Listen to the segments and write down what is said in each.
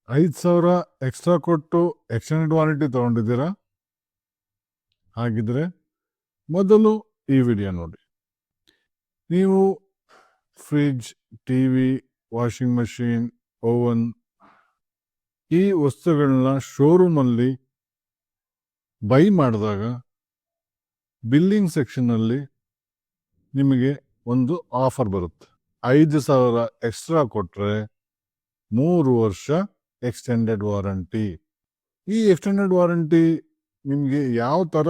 5,000 extra ಕೊಟ್ಟು extended warranty ತಗೊಂಡಿದ್ದೀರಾ? ಹಾಗಿದ್ರೆ ಮೊದಲು ಈ ವಿಡಿಯೋ ನೋಡಿ. ನೀವು fridge, TV, washing machine, oven ಈ ವಸ್ತುಗಳನ್ನ ಶೋರೂಮಲ್ಲಿ ಬೈ ಮಾಡಿದಾಗ ಬಿಲ್ಲಿಂಗ್ ಸೆಕ್ಷನ್ನಲ್ಲಿ ನಿಮಗೆ ಒಂದು ಆಫರ್ ಬರುತ್ತೆ. 5,000 ಎಕ್ಸ್ಟ್ರಾ ಕೊಟ್ಟರೆ 3 ವರ್ಷ ಎಕ್ಸ್ಟೆಂಡೆಡ್ ವಾರಂಟಿ. ಈ ಎಕ್ಸ್ಟೆಂಡೆಡ್ ವಾರಂಟಿ ನಿಮಗೆ ಯಾವ ಥರ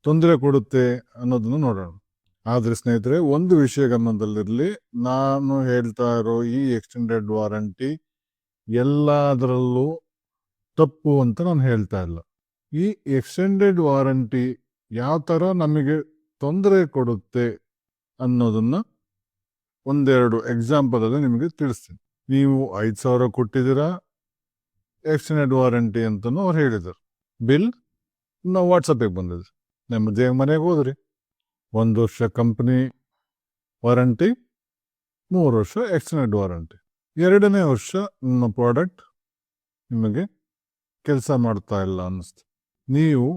ತೊಂದರೆ ಕೊಡುತ್ತೆ ಅನ್ನೋದನ್ನು ನೋಡೋಣ. ಆದರೆ ಸ್ನೇಹಿತರೆ, ಒಂದು ವಿಷಯ ಗಮನದಲ್ಲಿರಲಿ, ನಾನು ಹೇಳ್ತಾ ಇರೋ ಈ ಎಕ್ಸ್ಟೆಂಡೆಡ್ ವಾರಂಟಿ ಎಲ್ಲದರಲ್ಲೂ ತಪ್ಪು ಅಂತ ನಾನು ಹೇಳ್ತಾ ಇಲ್ಲ. ಈ ಎಕ್ಸ್ಟೆಂಡೆಡ್ ವಾರಂಟಿ ಯಾವ ಥರ ನಮಗೆ ತೊಂದರೆ ಕೊಡುತ್ತೆ ಅನ್ನೋದನ್ನ ಒಂದೆರಡು ಎಕ್ಸಾಂಪಲಲ್ಲಿ ನಿಮಗೆ ತಿಳಿಸ್ತೀನಿ. ನೀವು 5,000 ಕೊಟ್ಟಿದ್ದೀರಾ, ಎಕ್ಸ್ಟೆಂಡೆಡ್ ವಾರಂಟಿ ಅಂತಲೂ ಅವ್ರು ಹೇಳಿದರು. ಬಿಲ್ ನಾವು ವಾಟ್ಸಪ್ಪಿಗೆ ಬಂದಿದೆ. ನೆಮ್ಮದಿ ಮನೆಗೆ ಹೋದ್ರಿ, 1 ವರ್ಷ ಕಂಪ್ನಿ ವಾರಂಟಿ, 3 ವರ್ಷ ಎಕ್ಸ್ಟೆಂಡೆಡ್ ವಾರಂಟಿ. 2ನೇ ವರ್ಷ ನಿಮ್ಮ ಪ್ರಾಡಕ್ಟ್ ನಿಮಗೆ ಕೆಲಸ ಮಾಡ್ತಾ ಇಲ್ಲ ಅನ್ನಿಸ್ತು. ನೀವು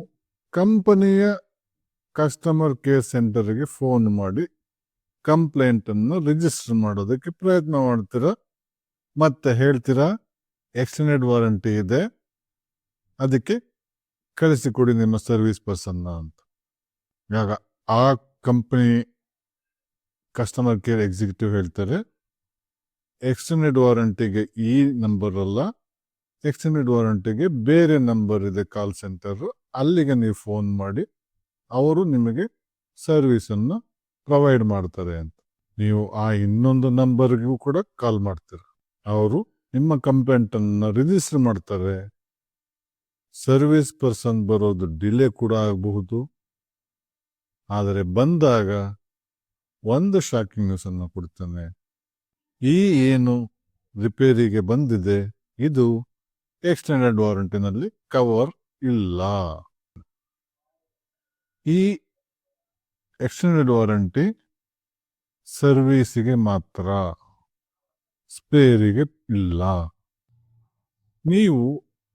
ಕಂಪನಿಯ ಕಸ್ಟಮರ್ ಕೇರ್ ಸೆಂಟರ್ಗೆ ಫೋನ್ ಮಾಡಿ ಕಂಪ್ಲೇಂಟನ್ನು ರಿಜಿಸ್ಟರ್ ಮಾಡೋದಕ್ಕೆ ಪ್ರಯತ್ನ ಮಾಡ್ತೀರಾ. ಮತ್ತೆ ಹೇಳ್ತೀರಾ ಎಕ್ಸ್ಟೆಂಡೆಡ್ ವಾರಂಟಿ ಇದೆ, ಅದಕ್ಕೆ ಕಳಿಸಿಕೊಡಿ ನಿಮ್ಮ ಸರ್ವಿಸ್ ಪರ್ಸನ್ನ ಅಂತ. ಆಗ ಆ ಕಂಪನಿ ಕಸ್ಟಮರ್ ಕೇರ್ ಎಕ್ಸಿಕ್ಯೂಟಿವ್ ಹೇಳ್ತಾರೆ, ಎಕ್ಸ್ಟೆಂಡೆಡ್ ವಾರಂಟಿಗೆ ಈ ನಂಬರ್ ಅಲ್ಲ, ಎಕ್ಸ್ಟೆಂಡೆಡ್ ವಾರಂಟಿಗೆ ಬೇರೆ ನಂಬರ್ ಇದೆ ಕಾಲ್ ಸೆಂಟರು, ಅಲ್ಲಿಗೆ ನೀವು ಫೋನ್ ಮಾಡಿ ಅವರು ನಿಮಗೆ ಸರ್ವಿಸನ್ನು ಪ್ರೊವೈಡ್ ಮಾಡ್ತಾರೆ ಅಂತ. ನೀವು ಆ ಇನ್ನೊಂದು ನಂಬರ್ಗೂ ಕೂಡ ಕಾಲ್ ಮಾಡ್ತೀರ, ಅವರು ನಿಮ್ಮ ಕಂಪ್ಲೇಂಟನ್ನು ರಿಜಿಸ್ಟರ್ ಮಾಡ್ತಾರೆ. ಸರ್ವಿಸ್ ಪರ್ಸನ್ ಬರೋದು ಡಿಲೇ ಕೂಡ ಆಗಬಹುದು. ಆದರೆ ಬಂದಾಗ ಒಂದು ಶಾಕಿಂಗ್ ನ್ಯೂಸ್ ಅನ್ನು ಕೊಡ್ತಾನೆ, ಈ ಏನು ರಿಪೇರಿಗೆ ಬಂದಿದೆ ಇದು ಎಕ್ಸ್ಟೆಂಡೆಡ್ ವಾರಂಟಿನಲ್ಲಿ ಕವರ್ ಇಲ್ಲ. ಈ ಎಕ್ಸ್ಟೆಂಡೆಡ್ ವಾರಂಟಿ ಸರ್ವೀಸಿಗೆ ಮಾತ್ರ, ಸ್ಪೇರಿಗೆ ಇಲ್ಲ. ನೀವು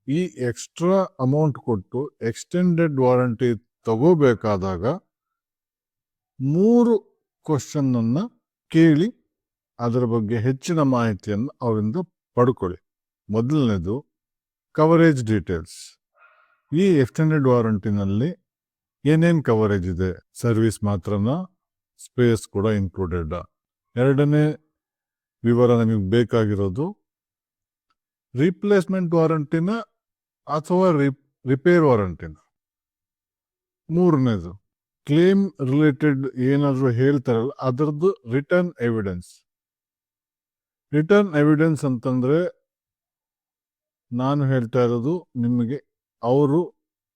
ಈ ಎಕ್ಸ್ಟ್ರಾ ಅಮೌಂಟ್ ಕೊಟ್ಟು ಎಕ್ಸ್ಟೆಂಡೆಡ್ ವಾರಂಟಿ ತಗೋಬೇಕಾದಾಗ 3 ಕ್ವಶನ್ ಅನ್ನ ಕೇಳಿ ಅದರ ಬಗ್ಗೆ ಹೆಚ್ಚಿನ ಮಾಹಿತಿಯನ್ನು ಅವರಿಂದ ಪಡ್ಕೊಳ್ಳಿ. ಮೊದಲನೇದು ಕವರೇಜ್ ಡೀಟೇಲ್ಸ್. ಈ ಎಕ್ಸ್ಟೆಂಡೆಡ್ ವಾರಂಟಿನಲ್ಲಿ ಏನೇನು ಕವರೇಜ್ ಇದೆ, ಸರ್ವಿಸ್ ಮಾತ್ರನಾ, ಸ್ಪೇಸ್ ಕೂಡ ಇನ್ಕ್ಲೂಡೆಡ್? 2ನೇ ವಿವರ ನಮಗೆ ಬೇಕಾಗಿರೋದು ರಿಪ್ಲೇಸ್ಮೆಂಟ್ ವಾರಂಟಿನ ಅಥವಾ ರಿಪೇರ್ ವಾರಂಟಿನ. 3ನೇದು ಕ್ಲೇಮ್ ರಿಲೇಟೆಡ್ ಏನಾದರೂ ಹೇಳ್ತಾರಲ್ಲ ಅದರದ್ದು ರಿಟರ್ನ್ ಎವಿಡೆನ್ಸ್. ರಿಟರ್ನ್ ಎವಿಡೆನ್ಸ್ ಅಂತಂದ್ರೆ ನಾನು ಹೇಳ್ತಾ ಇರೋದು ನಿಮಗೆ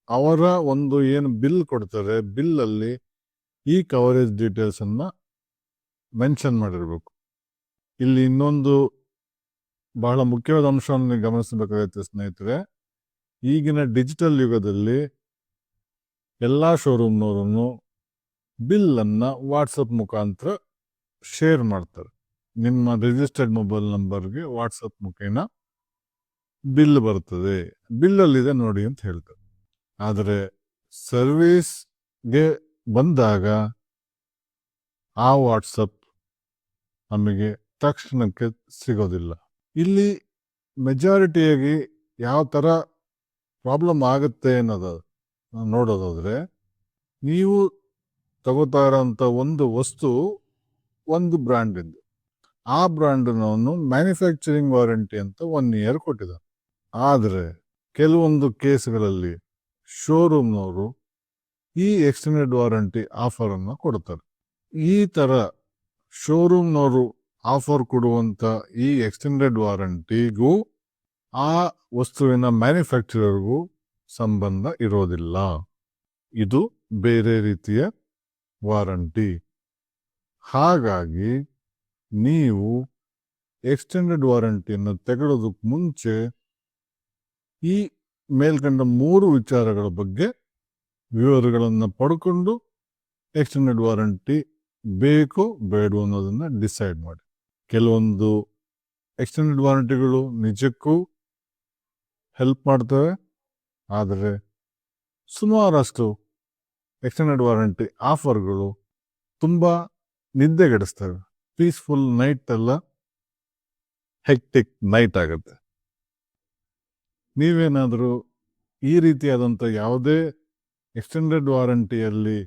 ಅವರ ಒಂದು ಏನು ಬಿಲ್ ಕೊಡ್ತಾರೆ, ಬಿಲ್ಲಲ್ಲಿ ಈ ಕವರೇಜ್ ಡೀಟೇಲ್ಸ್ ಅನ್ನ ಮೆನ್ಷನ್ ಮಾಡಿರ್ಬೇಕು. ಇಲ್ಲಿ ಇನ್ನೊಂದು ಬಹಳ ಮುಖ್ಯವಾದ ಅಂಶವನ್ನು ಗಮನಿಸಬೇಕಾಗುತ್ತೆ ಸ್ನೇಹಿತರೆ. ಈಗಿನ ಡಿಜಿಟಲ್ ಯುಗದಲ್ಲಿ ಎಲ್ಲ ಶೋರೂಮ್ನವರು ಬಿಲ್ಲನ್ನು ವಾಟ್ಸಪ್ ಮುಖಾಂತರ ಶೇರ್ ಮಾಡ್ತಾರೆ. ನಿಮ್ಮ ರಿಜಿಸ್ಟರ್ಡ್ ಮೊಬೈಲ್ ನಂಬರ್ಗೆ ವಾಟ್ಸಪ್ ಮುಖೇನ ಬಿಲ್ ಬರ್ತದೆ, ಬಿಲ್ಲಲ್ಲಿದೆ ನೋಡಿ ಅಂತ ಹೇಳ್ತಾರೆ. ಆದರೆ ಸರ್ವಿಸ್ಗೆ ಬಂದಾಗ ಆ ವಾಟ್ಸಪ್ ನಮಗೆ ತಕ್ಷಣಕ್ಕೆ ಸಿಗೋದಿಲ್ಲ. ಇಲ್ಲಿ ಮೆಜಾರಿಟಿಯಾಗಿ ಯಾವ ಥರ ಪ್ರಾಬ್ಲಮ್ ಆಗುತ್ತೆ ಅನ್ನೋದು ನೋಡೋದಾದ್ರೆ, ನೀವು ತಗೋತಾ ಇರೋಂಥ ಒಂದು ವಸ್ತು ಒಂದು ಬ್ರ್ಯಾಂಡಿಂದು, ಆ ಬ್ರ್ಯಾಂಡ್ನವನು ಮ್ಯಾನುಫ್ಯಾಕ್ಚರಿಂಗ್ ವಾರಂಟಿ ಅಂತ 1 year ಕೊಟ್ಟಿದ್ದಾರೆ. ಆದರೆ ಕೆಲವೊಂದು ಕೇಸ್ಗಳಲ್ಲಿ ಶೋರೂಮ್ನವರು ಈ ಎಕ್ಸ್ಟೆಂಡೆಡ್ ವಾರಂಟಿ ಆಫರ್ ಅನ್ನು ಕೊಡ್ತಾರೆ. ಈ ಥರ ಶೋರೂಮ್ನವರು ಆಫರ್ ಕೊಡುವಂಥ ಈ ಎಕ್ಸ್ಟೆಂಡೆಡ್ ವಾರಂಟಿಗೂ ಆ ವಸ್ತುವಿನ ಮ್ಯಾನುಫ್ಯಾಕ್ಚರರ್ಗೂ ಸಂಬಂಧ ಇರೋದಿಲ್ಲ. ಇದು ಬೇರೆ ರೀತಿಯ ವಾರಂಟಿ. ಹಾಗಾಗಿ ನೀವು ಎಕ್ಸ್ಟೆಂಡೆಡ್ ವಾರಂಟಿಯನ್ನು ತೆಗೊಳ್ಳೋದಕ್ಕೆ ಮುಂಚೆ ಈ ಮೇಲ್ಕಂಡ 3 ವಿಚಾರಗಳ ಬಗ್ಗೆ ವಿವರಗಳನ್ನು ಪಡ್ಕೊಂಡು ಎಕ್ಸ್ಟೆಂಡೆಡ್ ವಾರಂಟಿ ಬೇಕು ಬೇಡ ಅನ್ನೋದನ್ನ ಡಿಸೈಡ್ ಮಾಡಿ. ಕೆಲವೊಂದು ಎಕ್ಸ್ಟೆಂಡೆಡ್ ವಾರಂಟಿಗಳು ನಿಜಕ್ಕೂ ಹೆಲ್ಪ್ ಮಾಡ್ತವೆ, ಆದರೆ ಸುಮಾರಷ್ಟು ಎಕ್ಸ್ಟೆಂಡೆಡ್ ವಾರಂಟಿ ಆಫರ್ಗಳು ತುಂಬ ನಿದ್ದೆಗೆಡಿಸ್ತವೆ. ಪೀಸ್ಫುಲ್ ನೈಟ್ ಎಲ್ಲ ಹೆಕ್ಟಿಕ್ ನೈಟ್ ಆಗುತ್ತೆ. ನೀವೇನಾದರೂ ಈ ರೀತಿಯಾದಂಥ ಯಾವುದೇ ಎಕ್ಸ್ಟೆಂಡೆಡ್ ವಾರಂಟಿಯಲ್ಲಿ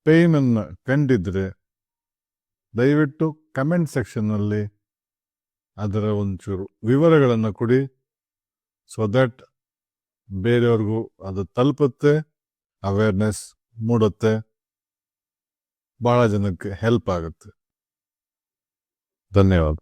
ಪೇಯ್ನನ್ನು ಕಂಡಿದ್ರೆ ದಯವಿಟ್ಟು ಕಮೆಂಟ್ ಸೆಕ್ಷನ್ನಲ್ಲಿ ಅದರ ಒಂಚೂರು ವಿವರಗಳನ್ನು ಕೊಡಿ. ಸೊ ದಟ್ ಬೇರೆಯವ್ರಿಗೂ ಅದು ತಲುಪುತ್ತೆ, ಅವೇರ್ನೆಸ್ ಮೂಡುತ್ತೆ, ಭಾಳ ಜನಕ್ಕೆ ಹೆಲ್ಪ್ ಆಗುತ್ತೆ. ಧನ್ಯವಾದ.